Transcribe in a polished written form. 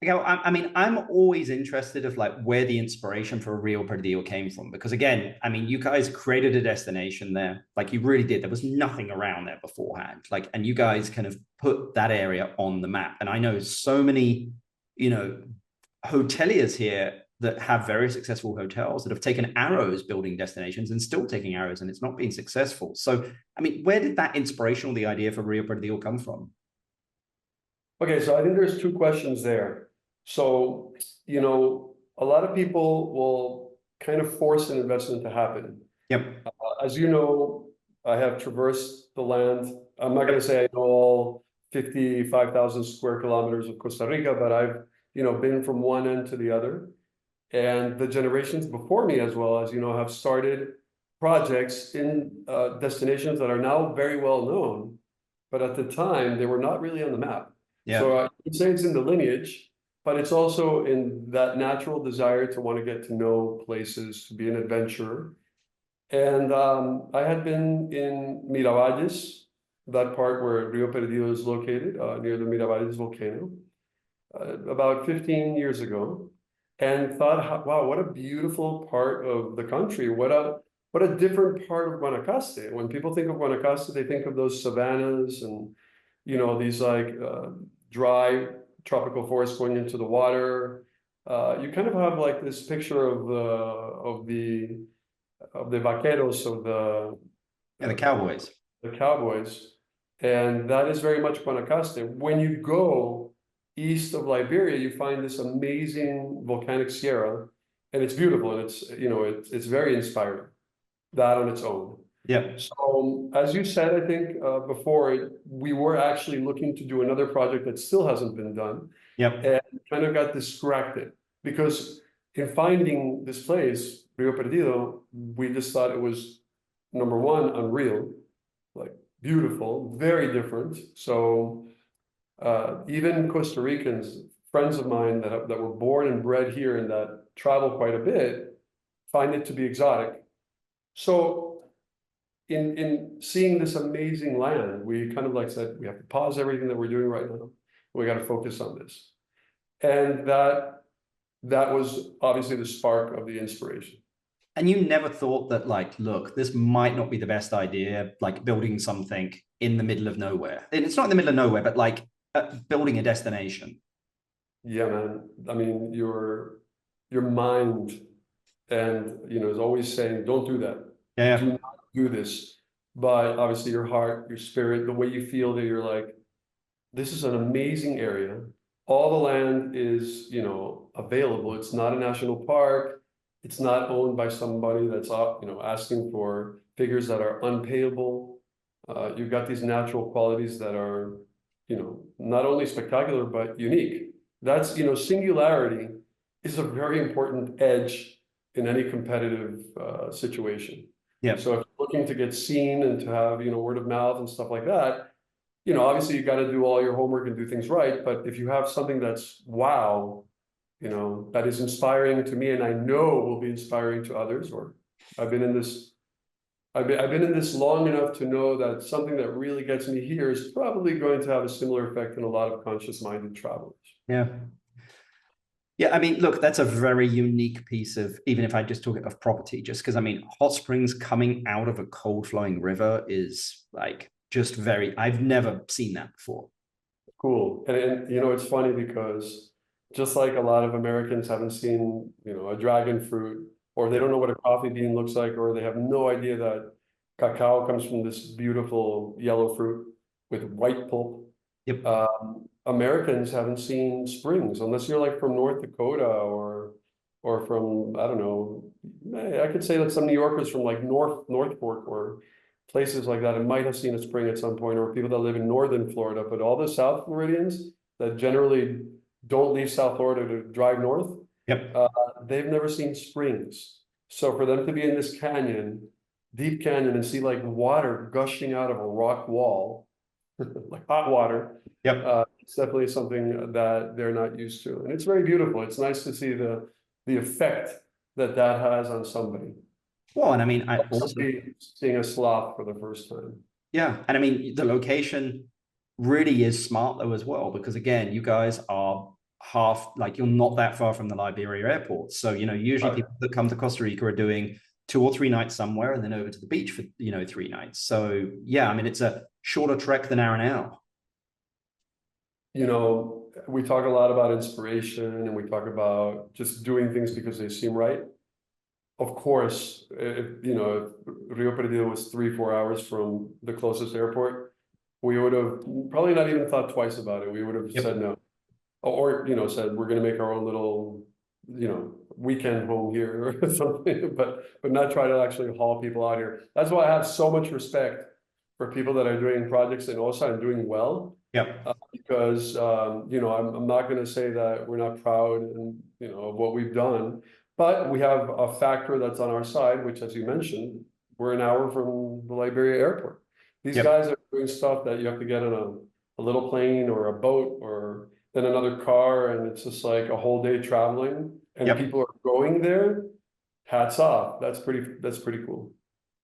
I mean, I'm always interested of like where the inspiration for Real Perdido came from, because again, I mean, you guys created a destination there, like you really did. There was nothing around there beforehand, like, and you guys kind of put that area on the map. And I know so many, you know, hoteliers here that have very successful hotels that have taken arrows building destinations and still taking arrows, and it's not been successful. So, I mean, where did that inspiration or the idea for Real Perdido come from? Okay, so I think there's two questions there. So, a lot of people will kind of force an investment to happen. Yep. As you know, I have traversed the land. I'm not going to say I know all 55,000 square kilometers of Costa Rica, but I've, been from one end to the other. And the generations before me, as well as, have started projects in destinations that are now very well known, but at the time they were not really on the map. Yeah. So I would say it's in the lineage, but it's also in that natural desire to want to get to know places, to be an adventurer. And I had been in Miravalles, that part where Rio Perdido is located, near the Miravalles volcano, about 15 years ago, and thought, wow, what a beautiful part of the country. What a different part of Guanacaste. When people think of Guanacaste, they think of those savannas and these like dry tropical forests going into the water. You kind of have like this picture of the vaqueros, of The Cowboys. the cowboys, and that is very much Guanacaste. When you go east of Liberia, you find this amazing volcanic sierra, and it's beautiful, and it's very inspiring, that on its own. Yeah. So as you said, I think before, we were actually looking to do another project that still hasn't been done, Yep. and kind of got distracted because in finding this place, Rio Perdido, we just thought it was, number one, unreal, like beautiful, very different. So even Costa Ricans, friends of mine that were born and bred here and that travel quite a bit, find it to be exotic. So in seeing this amazing land, we kind of like said, we have to pause everything that we're doing right now. We got to focus on this. And that was obviously the spark of the inspiration. And you never thought that, like, look, this might not be the best idea, like building something in the middle of nowhere. And it's not in the middle of nowhere, but like building a destination. Yeah, man. I mean, your mind and is always saying, don't do that. Yeah. Do not do this. But obviously your heart, your spirit, the way you feel that you're like, this is an amazing area. All the land is, available. It's not a national park. It's not owned by somebody that's, asking for figures that are unpayable. You've got these natural qualities that are, not only spectacular, but unique. That's, singularity is a very important edge in any competitive situation. Yeah. So if you're looking to get seen and to have, word of mouth and stuff like that, obviously you got to do all your homework and do things right. But if you have something that's wow, that is inspiring to me, and I know will be inspiring to others, or I've been in this long enough to know that something that really gets me here is probably going to have a similar effect in a lot of conscious-minded travelers. Yeah. Yeah, I mean, look, that's a very unique piece of, even if I just talk of property, just because, I mean, hot springs coming out of a cold flowing river is like just very, I've never seen that before. Cool. And it's funny because just like a lot of Americans haven't seen, a dragon fruit, or they don't know what a coffee bean looks like, or they have no idea that cacao comes from this beautiful yellow fruit with white pulp. Yep. Americans haven't seen springs unless you're like from North Dakota or from, I don't know, I could say that some New Yorkers from like North Fork or places like that, it might have seen a spring at some point, or people that live in northern Florida. But all the South Floridians that generally don't leave South Florida to drive north, Yep. They've never seen springs. So for them to be in this canyon, deep canyon, and see like water gushing out of a rock wall, like hot water, Yep. it's definitely something that they're not used to. And it's very beautiful. It's nice to see the effect that has on somebody. Well, and I mean, I also seeing a sloth for the first time. Yeah, and I mean, the location really is smart though as well, because again, you guys are half, like you're not that far from the Liberia airport. So, usually Right. people that come to Costa Rica are doing 2 or 3 nights somewhere and then over to the beach for, 3 nights. So yeah, I mean, it's a shorter trek than hour and hour. We talk a lot about inspiration and we talk about just doing things because they seem right. Of course, if Rio Perdido was 3, 4 hours from the closest airport, we would have probably not even thought twice about it. We would have said Yep. no. Or said, we're gonna make our own little, weekend home here or something, but not try to actually haul people out here. That's why I have so much respect for people that are doing projects and also are doing well. Yep. Because I'm not gonna say that we're not proud and, of what we've done. But we have a factor that's on our side, which, as you mentioned, we're an hour from the Liberia airport. These Yep. guys are doing stuff that you have to get on a little plane or a boat or then another car, and it's just like a whole day traveling, and Yep. people are going there. Hats off. That's pretty cool.